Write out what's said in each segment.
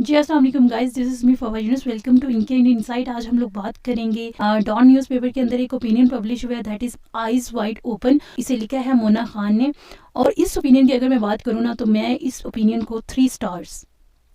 जी अस्सलाम वालेकुम guys, this is me Fawad Younus. Welcome to ink insight. आज हम लोग बात करेंगे डॉन न्यूज़पेपर के अंदर एक ओपिनियन पब्लिश हुआ है, that is eyes wide open. इसे लिखा है मोना खान ने। और इस ओपिनियन की अगर मैं बात करूँ ना, तो मैं इस ओपिनियन को 3 स्टार्स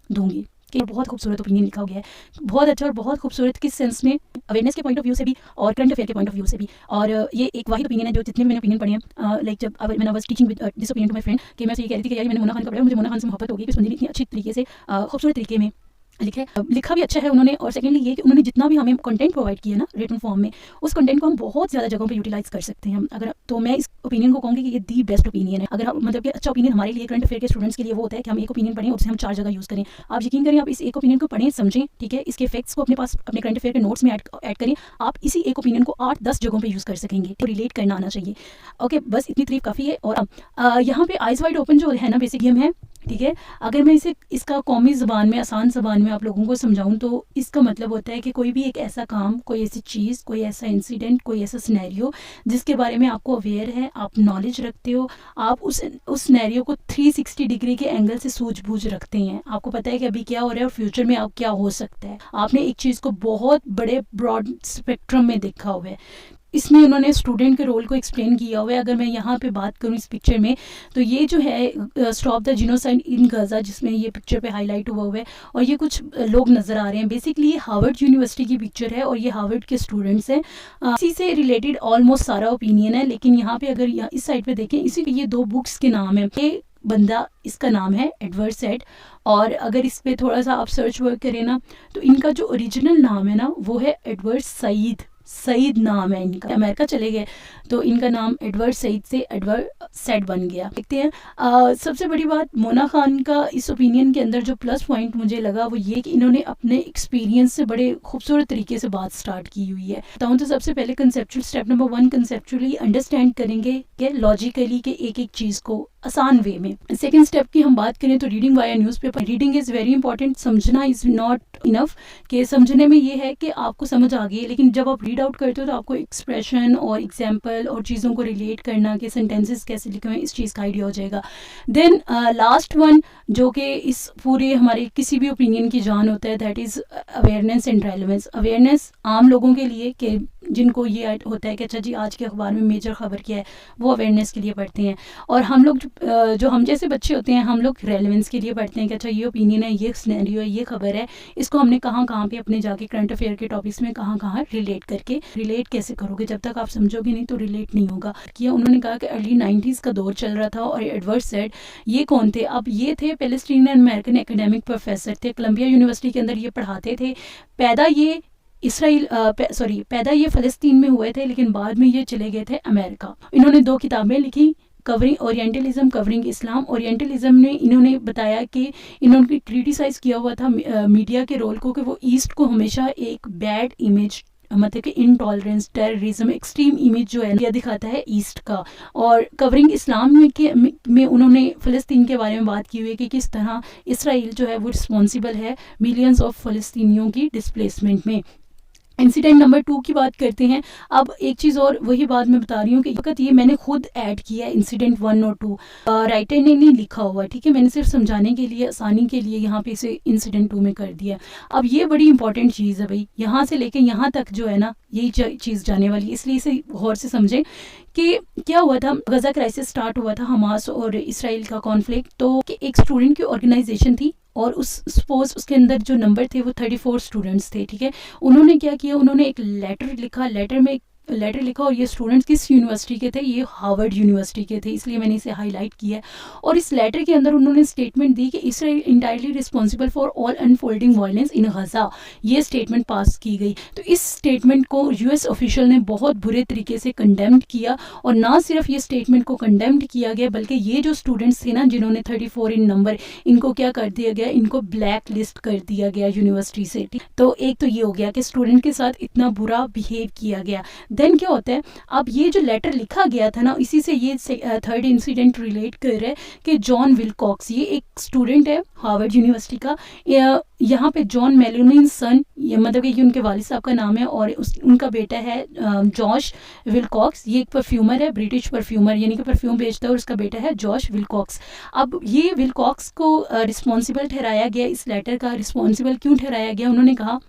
दूंगी कि बहुत खूबसूरत ओपिनियन लिखा गया है, बहुत अच्छा और बहुत खूबसूरत। किस सेंस में? अवेयरनेस के पॉइंट ऑफ व्यू से भी और करंट अफेयर के पॉइंट ऑफ व्यू से भी। और ये एक वाहिद ओपिनियन है जो जितने भी मैंने ओपिनियन पढ़े हैं, लाइक जब मैंने was teaching with this opinion to my friend, कि मैं ये कह रही थी कि यार मैंने मोना खान का पढ़ा, मुझे मोना खान से मोहब्बत हो गई कि उसने इतनी अच्छी तरीके से खूबसूरत तरीके में लिखा भी अच्छा है उन्होंने। और सेकेंडली ये कि उन्होंने जितना भी हमें कंटेंट प्रोवाइड किया ना रिटन फॉर्म में, उस कंटेंट को हम बहुत ज़्यादा जगहों पे यूटिलाइज कर सकते हैं। अगर तो मैं इस ओपिनियन को कहूँगी कि ये दी बेस्ट ओपिनियन है। अगर मतलब कि अच्छा ओपिनियन हमारे लिए करंट अफेयर के स्टूडेंट्स के लिए वो होता है कि हम एक ओपिनियन पढ़ें और उसे हम 4 जगह यूज़ करें। आप यकीन करें, आप इस एक ओपिनियन को पढ़ें, समझें, ठीक है, इसके फैक्ट्स को अपने पास अपने करंट अफेयर के नोट्स में ऐड करें। आप इसी एक ओपिनियन को 8-10 जगहों पर यूज़ कर सकेंगे। तो रिलेट करना आना चाहिए। ओके, बस इतनी तारीफ काफ़ी है। और यहाँ पे आइज़ वाइड ओपन जो है ना, बेसिक गेम है, ठीक है। अगर मैं इसे इसका कौमी ज़बान में, आसान ज़बान में आप लोगों को समझाऊं, तो इसका मतलब होता है कि कोई भी एक ऐसा काम, कोई ऐसी चीज़, कोई ऐसा इंसिडेंट, कोई ऐसा सिनेरियो जिसके बारे में आपको अवेयर है, आप नॉलेज रखते हो, आप उस सिनेरियो को 360 डिग्री के एंगल से सूझबूझ रखते हैं। आपको पता है कि अभी क्या हो रहा है और फ्यूचर में अब क्या हो सकता है। आपने एक चीज़ को बहुत बड़े ब्रॉड स्पेक्ट्रम में देखा हुआ है। इसमें उन्होंने स्टूडेंट के रोल को एक्सप्लेन किया हुआ है। अगर मैं यहाँ पे बात करूँ इस पिक्चर में, तो ये जो है stop the genocide in Gaza, जिसमें ये पिक्चर पे हाईलाइट हुआ हुआ है, और ये कुछ लोग नज़र आ रहे हैं। बेसिकली ये हार्वर्ड यूनिवर्सिटी की पिक्चर है और ये हार्वर्ड के स्टूडेंट्स हैं। इसी से रिलेटेड ऑलमोस्ट सारा ओपिनियन है, लेकिन यहाँ पे अगर इस साइड पे देखें, इसी के ये 2 बुक्स के नाम है। ये बंदा, इसका नाम है एडवर्ड सैड, और अगर इस पे थोड़ा सा आप सर्च वर्क करें ना, तो इनका जो ओरिजिनल नाम है ना, वो है एडवर्ड सईद नाम है इनका। अमेरिका चले गए तो इनका नाम एडवर्ड सईद से एडवर्ड सैड बन गया। देखते हैं। सबसे बड़ी बात मोना खान का इस ओपिनियन के अंदर जो प्लस पॉइंट मुझे लगा, वो ये कि इन्होंने अपने एक्सपीरियंस से बड़े खूबसूरत तरीके से बात स्टार्ट की हुई है। तो सबसे पहले conceptual step number 1, conceptually understand करेंगे कि लॉजिकली के एक एक चीज़ को आसान वे में। सेकेंड स्टेप की हम बात करें तो reading via newspaper. Reading is very important. समझना इज़ नॉट इनफ, कि समझने में ये है कि आपको समझ आ गई है, लेकिन जब आप रीड आउट करते हो तो आपको एक्सप्रेशन और एग्जाम्पल और चीज़ों को रिलेट करना, कि सेंटेंसेस कैसे लिखे हुए हैं, इस चीज़ का आइडिया हो जाएगा। देन लास्ट वन, जो कि इस पूरे हमारे किसी भी ओपिनियन की जान होता है, that is awareness and relevance. Awareness आम लोगों के लिए, कि जिनको ये होता है कि अच्छा जी आज के अखबार में मेजर खबर क्या है, वो अवेयरनेस के लिए पढ़ते हैं। और हम लोग जो हम जैसे बच्चे होते हैं, हम लोग रेलेवेंस के लिए पढ़ते हैं कि अच्छा ये ओपिनियन है, ये सिनेरियो है, ये खबर है, इसको हमने कहाँ कहाँ पे अपने जाके करंट अफेयर के टॉपिक्स में कहाँ कहाँ रिलेट कैसे करोगे। जब तक आप समझोगे नहीं तो रिलेट नहीं होगा। किया उन्होंने कहा कि अर्ली 90s का दौर चल रहा था, और एडवर्ड सैड ये कौन थे? अब ये थे पैलेस्टीनियन अमेरिकन एकेडमिक प्रोफेसर थे, कोलंबिया यूनिवर्सिटी के अंदर ये पढ़ाते थे। पैदा ये फ़लस्तीन में हुए थे, लेकिन बाद में ये चले गए थे अमेरिका। इन्होंने 2 किताबें लिखी, कवरिंग ओरिएंटलिज्म, कवरिंग इस्लाम। ओरिएंटलिज्म ने इन्होंने बताया कि इन्होंने क्रिटिसाइज़ किया हुआ था मीडिया के रोल को, कि वो ईस्ट को हमेशा एक बैड इमेज, मतलब कि इंटॉलरेंस, टेररिज्म, एक्सट्रीम इमेज जो है यह दिखाता है ईस्ट का। और कवरिंग इस्लाम में उन्होंने फ़लस्तीन के बारे में बात की हुई है कि किस तरह इसराइल जो है वो रिस्पॉन्सिबल है मिलियंस ऑफ फ़लस्तीनियों की डिस्प्लेसमेंट में। इंसिडेंट नंबर 2 की बात करते हैं। अब एक चीज़ और, वही बात मैं बता रही हूँ कि वक्त ये मैंने खुद ऐड किया है इंसिडेंट 1 और 2, राइटर ने नहीं लिखा हुआ, ठीक है, मैंने सिर्फ समझाने के लिए, आसानी के लिए यहाँ पे इसे इंसिडेंट 2 में कर दिया। अब ये बड़ी इंपॉर्टेंट चीज़ है भाई, यहाँ से लेके यहाँ तक जो है ना, यही चीज़ जाने वाली है, इसलिए इसे गौर से समझें कि क्या हुआ था। गजा क्राइसिस स्टार्ट हुआ था, हमास और इसराइल का कॉन्फ्लिक्ट। तो कि एक स्टूडेंट की ऑर्गेनाइजेशन थी, और सपोज उसके अंदर जो नंबर थे वो 34 स्टूडेंट्स थे, ठीक है। उन्होंने क्या किया, उन्होंने एक लेटर लिखा, और ये स्टूडेंट्स किस यूनिवर्सिटी के थे? ये हार्वर्ड यूनिवर्सिटी के थे, इसलिए मैंने इसे हाईलाइट किया है। और इस लेटर के अंदर उन्होंने स्टेटमेंट दी कि Israel entirely responsible for all unfolding violence in Gaza. ये स्टेटमेंट पास की गई। तो इस स्टेटमेंट को यूएस ऑफिशियल ने बहुत बुरे तरीके से कंडेम्ड किया, और ना सिर्फ ये स्टेटमेंट को कंडेम्ड किया गया, बल्कि ये जो स्टूडेंट्स थे ना, जिन्होंने 34 इन नंबर, इनको क्या कर दिया गया, इनको ब्लैक लिस्ट कर दिया गया यूनिवर्सिटी से। तो एक तो ये हो गया कि स्टूडेंट के साथ इतना बुरा बिहेव किया गया। देन क्या होता है, अब ये जो लेटर लिखा गया था ना, इसी से ये थर्ड इंसिडेंट रिलेट कर रहा है कि जॉन विलकॉक्स, ये एक स्टूडेंट है हार्वर्ड यूनिवर्सिटी का, यहाँ पे जॉन मेलोनिन सन, ये मतलब कि ये उनके वालिद साहब का नाम है, और उनका बेटा है जॉश विलकॉक्स। ये एक परफ्यूमर है, ब्रिटिश परफ्यूमर, यानी कि परफ्यूम बेचता है, और उसका बेटा है जॉश विलकॉक्स। अब ये विलकॉक्स को रिस्पॉन्सिबल ठहराया गया, इस लेटर का रिस्पॉन्सिबल क्यों ठहराया गया? उन्होंने कहा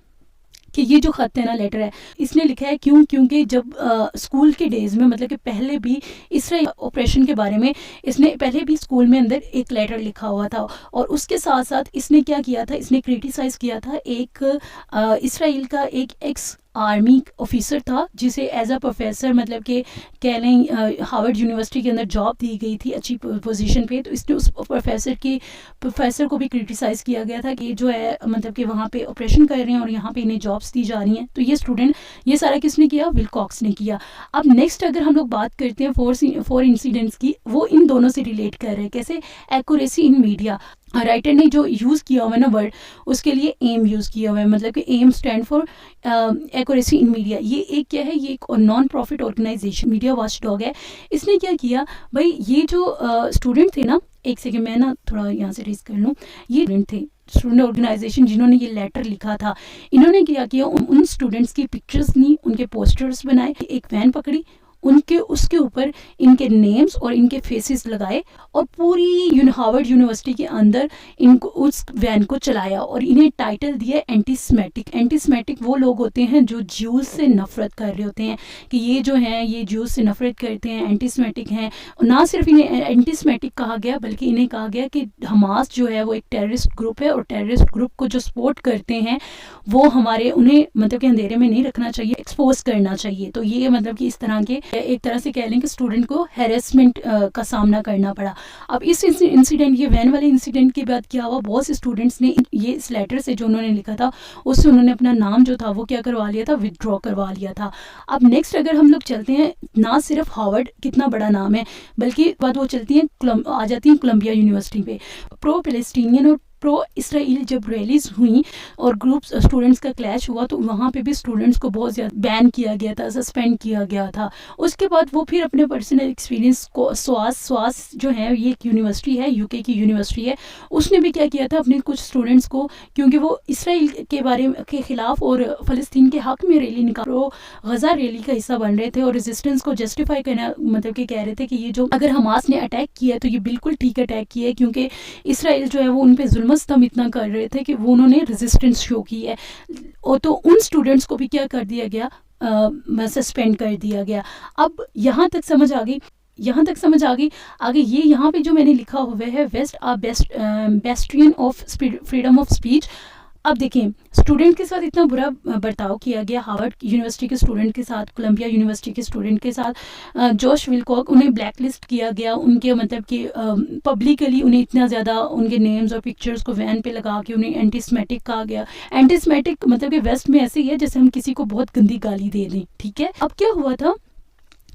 कि ये जो ख़त है ना, लेटर है, इसने लिखा है क्योंकि जब स्कूल के डेज़ में, मतलब कि पहले भी इसराइल ऑपरेशन के बारे में इसने पहले भी स्कूल में अंदर एक लेटर लिखा हुआ था, और उसके साथ साथ इसने क्या किया था, इसने क्रिटिसाइज़ किया था एक इसराइल का एक एक्स आर्मी ऑफिसर था, जिसे एज अ प्रोफेसर, मतलब कि कह लें हार्वर्ड यूनिवर्सिटी के अंदर जॉब दी गई थी अच्छी पोजीशन पे। तो इसने उस प्रोफेसर को भी क्रिटिसाइज़ किया गया था कि जो है, मतलब कि वहाँ पे ऑपरेशन कर रहे हैं और यहाँ पे इन्हें जॉब्स दी जा रही हैं। तो ये सारा किसने किया? विलकॉक्स ने किया। अब नेक्स्ट अगर हम लोग बात करते हैं फोर इंसिडेंट्स की, वो इन दोनों से रिलेट कर रहे हैं। कैसे? एक्यूरेसी इन मीडिया, राइटर ने जो यूज़ किया हुआ है ना वर्ड, उसके लिए एम यूज़ किया हुआ है, मतलब कि M stand for accuracy in media. ये एक क्या है? ये एक non profit organisation, media watchdog है। इसने क्या किया भाई, ये जो स्टूडेंट थे ना, एक सेकेंड मैं ना थोड़ा यहाँ से रेज कर लूँ, ये स्टूडेंट थे, स्टूडेंट ऑर्गेनाइजेशन जिन्होंने ये लेटर लिखा था, इन्होंने क्या किया, उन स्टूडेंट्स की पिक्चर्स ली, उनके पोस्टर्स बनाए, एक वैन पकड़ी, उसके ऊपर इनके नेम्स और इनके फेसेस लगाए, और पूरी हार्वर्ड यूनिवर्सिटी के अंदर इनको उस वैन को चलाया, और इन्हें टाइटल दिया एंटीसेमेटिक। एंटीसेमेटिक वो लोग होते हैं जो ज्यूज से नफरत कर रहे होते हैं, कि ये जो हैं ये ज्यूज से नफरत करते हैं, एंटीसेमेटिक हैं। ना सिर्फ इन्हें एंटीसेमेटिक कहा गया, बल्कि इन्हें कहा गया कि हमास जो है वो एक टेररिस्ट ग्रुप है, और टेररिस्ट ग्रुप को जो सपोर्ट करते हैं वो उन्हें मतलब कि अंधेरे में नहीं रखना चाहिए, एक्सपोज करना चाहिए। तो ये मतलब कि इस तरह के एक तरह से कह लें कि स्टूडेंट को हैरेसमेंट का सामना करना पड़ा। अब इस इंसिडेंट, ये वैन वाले इंसिडेंट के बाद क्या हुआ, बहुत से स्टूडेंट्स ने ये इस लेटर से जो उन्होंने लिखा था, उससे उन्होंने अपना नाम जो था वो क्या करवा लिया था, विदड्रॉ करवा लिया था। अब नेक्स्ट अगर हम लोग चलते हैं, ना सिर्फ हार्वर्ड कितना बड़ा नाम है, बल्कि बाद वो चलती हैं आ जाती हैं कोलंबिया यूनिवर्सिटी पे। प्रो पैलेस्टीनियन और प्रो इसराइल जब रैलीज हुई और ग्रुप स्टूडेंट्स का क्लैश हुआ, तो वहाँ पे भी स्टूडेंट्स को बहुत ज़्यादा बैन किया गया था, सस्पेंड किया गया था। उसके बाद वो फिर अपने पर्सनल एक्सपीरियंस को स्वास जो है, ये एक यूनिवर्सिटी है, यूके की यूनिवर्सिटी है, उसने भी क्या किया था, अपने कुछ स्टूडेंट्स को, क्योंकि वो इसराइल के बारे के ख़िलाफ़ और फ़लस्तीन के हक़ में रैली निकाल, प्रो गज़ा रैली का हिस्सा बन रहे थे, और रेजिस्टेंस को जस्टिफाई करना, मतलब कि कह रहे थे कि ये जो अगर हमास ने अटैक किया है तो ये बिल्कुल ठीक अटैक किया है, क्योंकि इसराइल जो है वो उन पर मस्तम इतना कर रहे थे कि वो उन्होंने रेजिस्टेंस शो की है। और तो उन स्टूडेंट्स को भी क्या कर दिया गया, सस्पेंड कर दिया गया। अब यहाँ तक समझ आ गई। आगे ये यहाँ पे जो मैंने लिखा हुआ है, West a bastion of freedom of speech. अब देखें, स्टूडेंट के साथ इतना बुरा बर्ताव किया गया, हार्वर्ड यूनिवर्सिटी के स्टूडेंट के साथ, कोलंबिया यूनिवर्सिटी के स्टूडेंट के साथ, जॉश विलकॉक, उन्हें ब्लैकलिस्ट किया गया, उनके मतलब कि पब्लिकली उन्हें इतना ज़्यादा उनके नेम्स और पिक्चर्स को वैन पे लगा के उन्हें एंटीसेमेटिक कहा गया। एंटीसेमेटिक मतलब कि वेस्ट में ऐसे ही है जैसे हम किसी को बहुत गंदी गाली दे दें, ठीक है। अब क्या हुआ था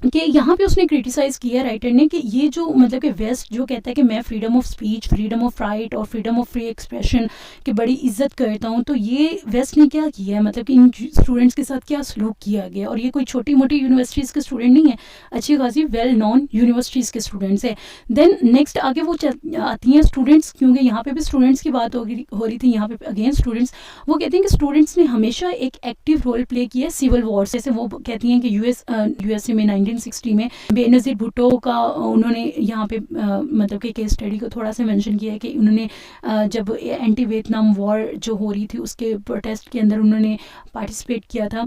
कि यहाँ पे उसने क्रिटिसाइज़ किया राइटर ने कि ये जो मतलब कि वेस्ट जो कहता है कि मैं freedom of speech, freedom of right और फ्रीडम ऑफ फ्री एक्सप्रेशन की बड़ी इज्जत करता हूँ, तो ये वेस्ट ने क्या किया है, मतलब कि इन स्टूडेंट्स के साथ क्या सलूक किया गया। और ये कोई छोटी मोटी यूनिवर्सिटीज़ के स्टूडेंट नहीं है, अच्छी खासी वेल नॉन यूनिवर्सिटीज़ के स्टूडेंट्स है। देन नेक्स्ट आगे वो आती हैं स्टूडेंट्स, क्योंकि यहाँ पर भी स्टूडेंट्स की बात हो रही थी, यहाँ पर अगेन स्टूडेंट्स, वो कहते हैं कि स्टूडेंट्स ने हमेशा एक एक्टिव रोल प्ले किया सिविल वॉर। जैसे वो कहती हैं कि यूएसए में 1960 में बेनज़ीर भुट्टो का उन्होंने यहाँ पे मतलब कि केस स्टडी को थोड़ा सा मेंशन किया है कि उन्होंने जब एंटी वियतनाम वॉर जो हो रही थी उसके प्रोटेस्ट के अंदर उन्होंने पार्टिसिपेट किया था।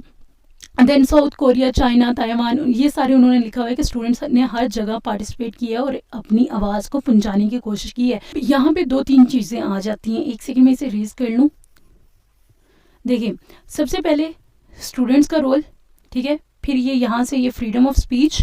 Then South Korea, China, Taiwan, ये सारे उन्होंने लिखा हुआ है कि स्टूडेंट्स ने हर जगह पार्टिसिपेट किया और अपनी आवाज़ को पहुंचाने की कोशिश की है। यहाँ पे 2-3 चीज़ें आ जाती हैं, एक सेकंड में इसे रीज कर लूँ। देखिए, सबसे पहले स्टूडेंट्स का रोल, ठीक है, फिर ये यहाँ से ये फ्रीडम ऑफ स्पीच,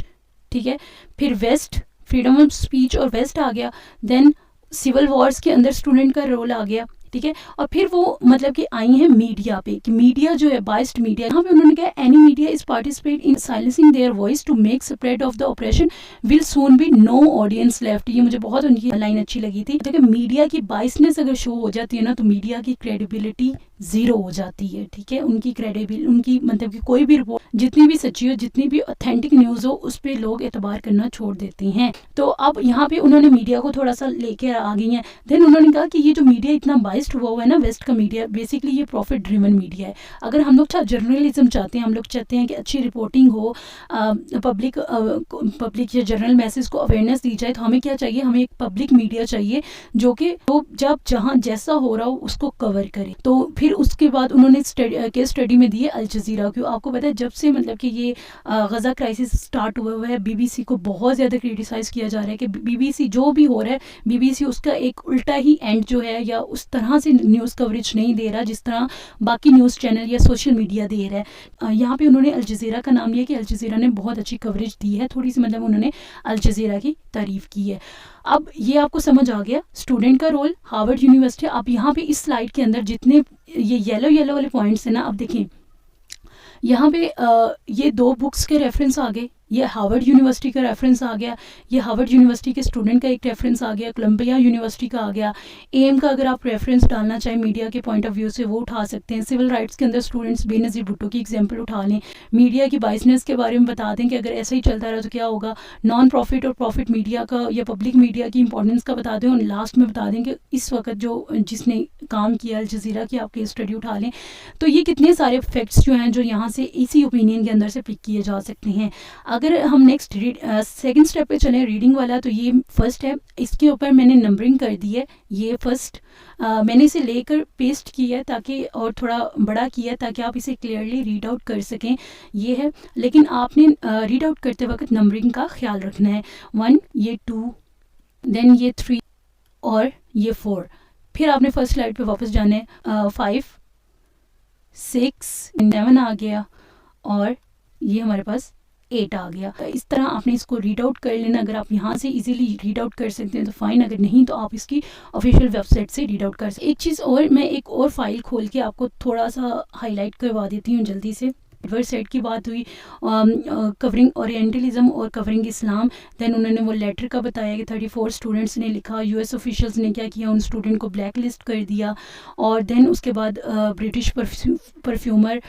ठीक है, फिर वेस्ट, फ्रीडम ऑफ स्पीच और वेस्ट आ गया। देन सिविल वॉर्स के अंदर स्टूडेंट का रोल आ गया, ठीक है। और फिर वो मतलब कि आई हैं मीडिया पे कि मीडिया जो है बाइस्ड मीडिया, यहाँ पे उन्होंने कहा any media is participate in silencing their voice to make spread of the operation will soon be no audience left. ये मुझे बहुत उनकी लाइन अच्छी लगी थी। देखिए मीडिया की बाइसनेस अगर शो हो जाती है ना तो मीडिया की क्रेडिबिलिटी जीरो हो जाती है, ठीक है। उनकी क्रेडिबिलिटी, उनकी मतलब कि कोई भी रिपोर्ट जितनी भी सच्ची हो, जितनी भी ऑथेंटिक न्यूज़ हो, उस पर लोग एतबार करना छोड़ देते हैं। तो अब यहाँ पे उन्होंने मीडिया को थोड़ा सा लेके आ गई हैं। देन उन्होंने कहा कि ये जो मीडिया इतना बाइस्ड हुआ है ना, वेस्ट का मीडिया बेसिकली ये प्रॉफिट ड्रिवन मीडिया है। अगर हम लोग जर्नलिज्म चाहते हैं, हम लोग चाहते हैं कि अच्छी रिपोर्टिंग हो, पब्लिक या जनरल मैसेज को अवेयरनेस दी जाए, तो हमें क्या चाहिए, हमें एक पब्लिक मीडिया चाहिए जो कि तो जब जहाँ जैसा हो रहा हो उसको कवर करे। तो फिर उसके बाद उन्होंने केस स्टडी में दिए अल जजीरा। क्यों, आपको पता है जब से मतलब कि ये गज़ा क्राइसिस स्टार्ट हुआ है, बीबीसी को बहुत ज़्यादा क्रिटिसाइज़ किया जा रहा है कि बीबीसी जो भी हो रहा है, बीबीसी उसका एक उल्टा ही एंड जो है या उस तरह से न्यूज़ कवरेज नहीं दे रहा जिस तरह बाकी न्यूज़ चैनल या सोशल मीडिया दे रहा है। यहाँ पे उन्होंने अल जजीरा का नाम लिया कि अल जजीरा ने बहुत अच्छी कवरेज दी है, थोड़ी सी मतलब उन्होंने अल जजीरा की तारीफ़ की है। अब ये आपको समझ आ गया स्टूडेंट का रोल, हार्वर्ड यूनिवर्सिटी। आप यहाँ पे इस स्लाइड के अंदर जितने ये येलो वाले पॉइंट्स हैं ना, अब देखें यहाँ पे ये 2 बुक्स के रेफरेंस आ गए, ये हार्वर्ड यूनिवर्सिटी का रेफरेंस आ गया, ये हार्वर्ड यूनिवर्सिटी के स्टूडेंट का एक रेफरेंस आ गया, कोलंबिया यूनिवर्सिटी का आ गया। एम का अगर आप रेफरेंस डालना चाहें मीडिया के पॉइंट ऑफ व्यू से वो उठा सकते हैं। सिविल राइट्स के अंदर स्टूडेंट्स बेनज़ीर भुट्टो की एग्जांपल उठा लें। मीडिया की बाइसनेस के बारे में बता दें कि अगर ऐसा ही चलता रहा तो क्या होगा। नॉन प्रॉफिट और प्रॉफिट मीडिया का या पब्लिक मीडिया की इंपॉर्टेंस का बता दें। और लास्ट में बता दें कि इस वक्त जो जिसने काम किया अल जजीरा की आप केस स्टडी उठा लें। तो ये कितने सारे फैक्ट्स जो हैं जो यहाँ से इसी ओपिनियन के अंदर से पिक किए जा सकते हैं। अगर हम नेक्स्ट सेकंड स्टेप पे चलें रीडिंग वाला, तो ये फर्स्ट है, इसके ऊपर मैंने नंबरिंग कर दी है। ये फर्स्ट मैंने इसे लेकर पेस्ट किया है ताकि, और थोड़ा बड़ा किया है ताकि आप इसे क्लियरली रीड आउट कर सकें। ये है, लेकिन आपने रीड आउट करते वक्त नंबरिंग का ख्याल रखना है। 1, ये 2, देन ये 3 और ये 4। फिर आपने फर्स्ट स्लाइड पे वापस जाना है। 5, 6, 7 आ गया और ये हमारे पास 8 आ गया। इस तरह आपने इसको रीड आउट कर लेना। अगर आप यहाँ से इजीली रीड आउट कर सकते हैं तो फाइन, अगर नहीं तो आप इसकी ऑफिशियल वेबसाइट से रीड आउट कर सकते हैं। एक चीज़ और, मैं एक और फाइल खोल के आपको थोड़ा सा हाईलाइट करवा देती हूँ जल्दी से। एडवर्ड सेड की बात हुई, कवरिंग ओरिएंटलिज्म और कवरिंग इस्लाम। देन उन्होंने वो लेटर का बताया कि 34 स्टूडेंट्स ने लिखा, यूएस ऑफिशियल्स ने क्या किया, उन स्टूडेंट को ब्लैक लिस्ट कर दिया। और देन उसके बाद ब्रिटिश परफ्यूमर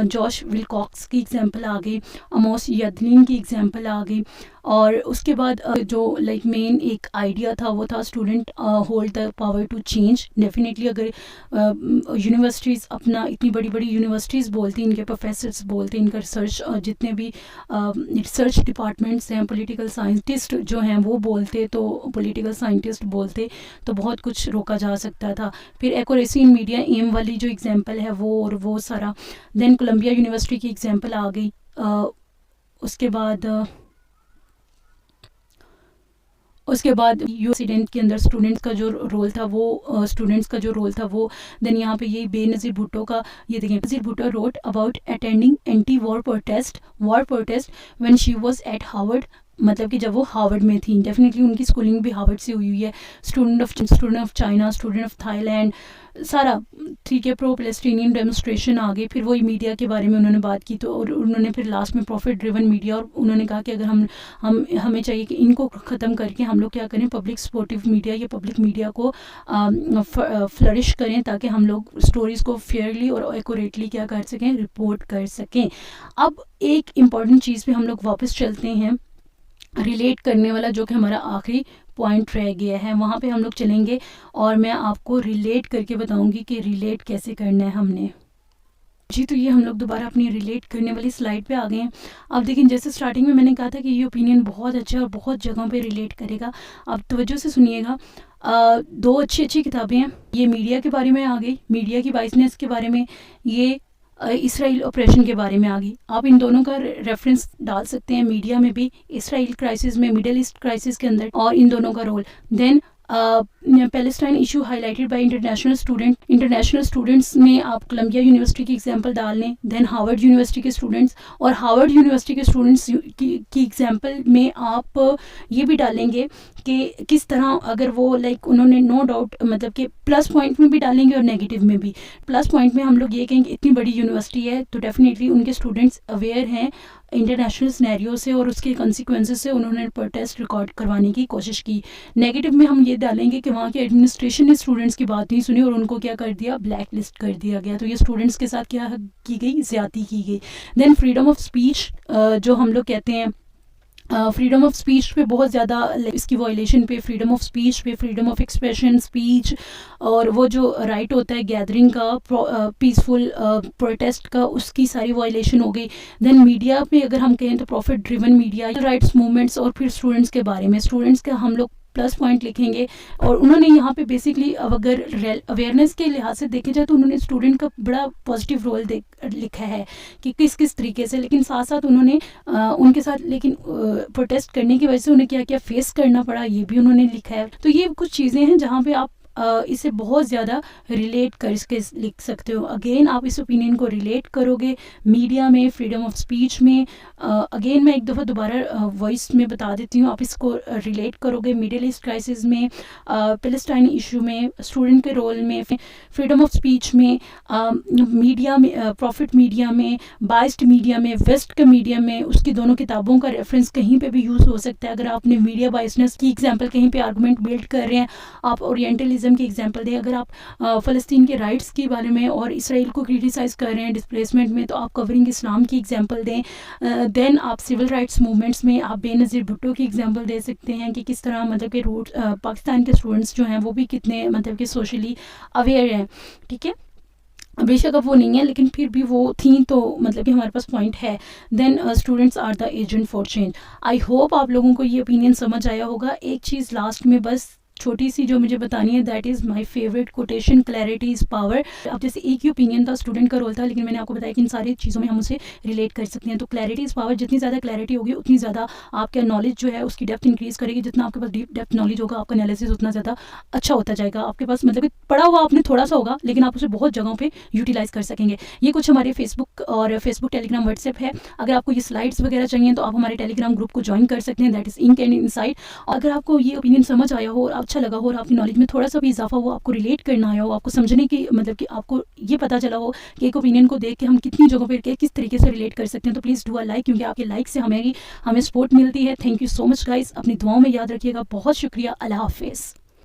जॉश विलकॉक्स की एग्जांपल आ गई, अमोस यदलिन की एग्जांपल आ गई। और उसके बाद जो लाइक मेन एक आइडिया था वो था student hold the power to change. Definitely अगर यूनिवर्सिटीज़ अपना, इतनी बड़ी बड़ी यूनिवर्सिटीज़ बोलती, इनके प्रोफेसर्स बोलते, इनका रिसर्च जितने भी रिसर्च डिपार्टमेंट्स हैं, पॉलिटिकल साइंटिस्ट जो हैं वो बोलते, तो पॉलिटिकल साइंटिस्ट बोलते तो बहुत कुछ रोका जा सकता था। फिर एक्यूरेसी इन मीडिया, एम वाली जो एग्जांपल है वो, और वो सारा। देन कोलंबिया यूनिवर्सिटी की एग्जांपल आ गई। उसके बाद यूएससीडेंट के अंदर स्टूडेंट्स का जो रोल था वो देन यहाँ पे यही बेनज़ीर भुट्टो का, ये देखिए, Benazir Bhutto wrote about attending anti war protest when she was at Harvard. मतलब कि जब वो हार्वर्ड में थी, डेफिनेटली उनकी स्कूलिंग भी हार्वर्ड से हुई है। Student of China, student of Thailand, सारा, ठीक है। प्रो पैलेस्टीनियन डेमोस्ट्रेशन आ गई। फिर वही मीडिया के बारे में उन्होंने बात की, तो और उन्होंने फिर लास्ट में प्रॉफिट ड्रिवन मीडिया, और उन्होंने कहा कि अगर हमें चाहिए कि इनको ख़त्म करके हम लोग क्या करें, पब्लिक सपोर्टिव मीडिया या पब्लिक मीडिया को फ्लरिश करें ताकि हम लोग स्टोरीज़ को फेयरली और एक्यूरेटली क्या कर सकें, रिपोर्ट कर सकें। अब एक इम्पॉर्टेंट चीज़ पे हम लोग वापस चलते हैं, रिलेट करने वाला, जो कि हमारा आखिरी पॉइंट रह गया है। वहाँ पे हम लोग चलेंगे और मैं आपको रिलेट करके बताऊंगी कि रिलेट कैसे करना है हमने जी। तो ये हम लोग दोबारा अपनी रिलेट करने वाली स्लाइड पे आ गए हैं। अब देखिए, जैसे स्टार्टिंग में मैंने कहा था कि ये ओपिनियन बहुत अच्छा है और बहुत जगहों पे रिलेट करेगा। अब तवज्जो से सुनिएगा। 2 अच्छी किताबें हैं। ये मीडिया के बारे में आ गई, मीडिया की बाइसनेस के बारे में, ये इसराइल ऑपरेशन के बारे में आ गई। आप इन दोनों का रेफरेंस डाल सकते हैं, मीडिया में भी, इसराइल क्राइसिस में, मिडिल ईस्ट क्राइसिस के अंदर, और इन दोनों का रोल। Then Palestine issue highlighted by international students में आप कोलंबिया यूनिवर्सिटी की एग्जांपल डाल लें, देन हार्वर्ड यूनिवर्सिटी के स्टूडेंट्स, और हार्वर्ड यूनिवर्सिटी के स्टूडेंट्स की एग्जांपल में आप ये भी डालेंगे कि किस तरह अगर वो लाइक उन्होंने नो डाउट मतलब कि प्लस पॉइंट में भी डालेंगे और नेगेटिव में भी। प्लस पॉइंट में हम लोग ये कहेंगे इतनी बड़ी यूनिवर्सिटी है तो डेफिनेटली उनके स्टूडेंट्स अवेयर हैं इंटरनेशनल सिनेरियो से और उसके कॉन्सिक्वेंसेस से, उन्होंने प्रोटेस्ट रिकॉर्ड करवाने की कोशिश की। नेगेटिव में हम ये डालेंगे कि वहाँ के एडमिनिस्ट्रेशन ने स्टूडेंट्स की बात नहीं सुनी और उनको क्या कर दिया, ब्लैक लिस्ट कर दिया गया। तो ये स्टूडेंट्स के साथ क्या की गई, ज़्यादती की गई। देन फ्रीडम ऑफ स्पीच जो हम लोग कहते हैं, फ्रीडम ऑफ स्पीच पे बहुत ज़्यादा इसकी वायलेशन पे, फ्रीडम ऑफ स्पीच पे, फ्रीडम ऑफ एक्सप्रेशन स्पीच और वो जो राइट होता है गैदरिंग का, पीसफुल प्रोटेस्ट का, उसकी सारी वायलेशन हो गई। देन मीडिया पे अगर हम कहें तो profit driven media, rights movements, और फिर स्टूडेंट्स के बारे में, स्टूडेंट्स का हम लोग प्लस पॉइंट लिखेंगे। और उन्होंने यहाँ पे बेसिकली अगर अवेयरनेस के लिहाज से देखे जाए तो उन्होंने स्टूडेंट का बड़ा पॉजिटिव रोल लिखा है कि किस किस तरीके से, लेकिन साथ साथ उन्होंने उनके साथ लेकिन प्रोटेस्ट करने की वजह से उन्हें क्या क्या फेस करना पड़ा ये भी उन्होंने लिखा है। तो ये कुछ चीज़ें हैं जहाँ पे आप इसे बहुत ज़्यादा रिलेट करके लिख सकते हो। अगेन आप इस ओपिनियन को रिलेट करोगे मीडिया में, फ्रीडम ऑफ स्पीच में। अगेन मैं एक दफ़ा दोबारा वॉइस में बता देती हूँ, आप इसको रिलेट करोगे मिडिल ईस्ट क्राइसिस में, पैलेस्टाइन इशू में, स्टूडेंट के रोल में, फ्रीडम ऑफ स्पीच में, मीडिया में, प्रॉफिट मीडिया में, बाइस्ड मीडिया में, वेस्ट के मीडिया में। उसकी दोनों किताबों का रेफरेंस कहीं पे भी यूज़ हो सकता है। अगर आपने मीडिया बाइसनेस की एग्जांपल कहीं पे आर्गूमेंट बिल्ड कर रहे हैं, आप ओरिएंटलिज्म की एग्जांपल दें। अगर आप फ़लस्तीन के राइट्स के बारे में और इसराइल को क्रिटिसाइज़ कर रहे हैं डिस्प्लेसमेंट में, तो आप कवरिंग इस्लाम की एग्जांपल दें। देन आप सिविल राइट्स मूवमेंट्स में आप बेनज़ीर भुट्टो की एग्जांपल दे सकते हैं कि किस तरह मतलब कि रूट पाकिस्तान के स्टूडेंट्स जो हैं वो भी कितने मतलब कि सोशली अवेयर हैं। ठीक है, बेशक अब वो नहीं है लेकिन फिर भी वो थी तो मतलब कि हमारे पास पॉइंट है। Then students are the agent for change. I hope आप लोगों को ये ओपिनियन समझ आया होगा। एक चीज़ लास्ट में बस छोटी सी जो मुझे बतानी है, that is my favourite quotation, clarity is power. अब जैसे एक ही ओपिनियन था, स्टूडेंट का रोल था, लेकिन मैंने आपको बताया कि इन सारी चीज़ों में हम उसे रिलेट कर सकते हैं। तो क्लैरिटी इज़ पावर, जितनी ज़्यादा क्लैरिटी होगी उतनी ज़्यादा आपका नॉलेज जो है उसकी डेप्थ इंक्रीज़ करेगी। जितना आपके पास डीप डेप्थ नॉलेज होगा, आपका एनालिसिस उतना ज़्यादा अच्छा होता जाएगा। आपके पास मतलब कि पढ़ा हुआ आपने थोड़ा सा होगा लेकिन आप उसे बहुत जगहों पर यूटिलाइज़ कर सकेंगे। ये कुछ हमारे फेसबुक टेलीग्राम, व्हाट्सएप है। अगर आपको ये स्लाइड्स वगैरह चाहिए तो आप हमारे टेलीग्राम ग्रुप को ज्वाइन कर सकते हैं, that is ink and insight. अगर आपको ये ओपिनियन समझ आया हो और अच्छा लगा हो और आपकी नॉलेज में थोड़ा सा भी इजाफा हो, आपको रिलेट करना आया हो, आपको समझने की मतलब कि आपको ये पता चला हो कि एक ओपिनियन को देख के हम कितनी जगहों पर किस तरीके से रिलेट कर सकते हैं, तो प्लीज़ डू अ लाइक, क्योंकि आपके लाइक से हमें सपोर्ट मिलती है। Thank you so much guys, अपनी दुआओं में याद रखिएगा। बहुत शुक्रिया। अल्लाह हाफिज़।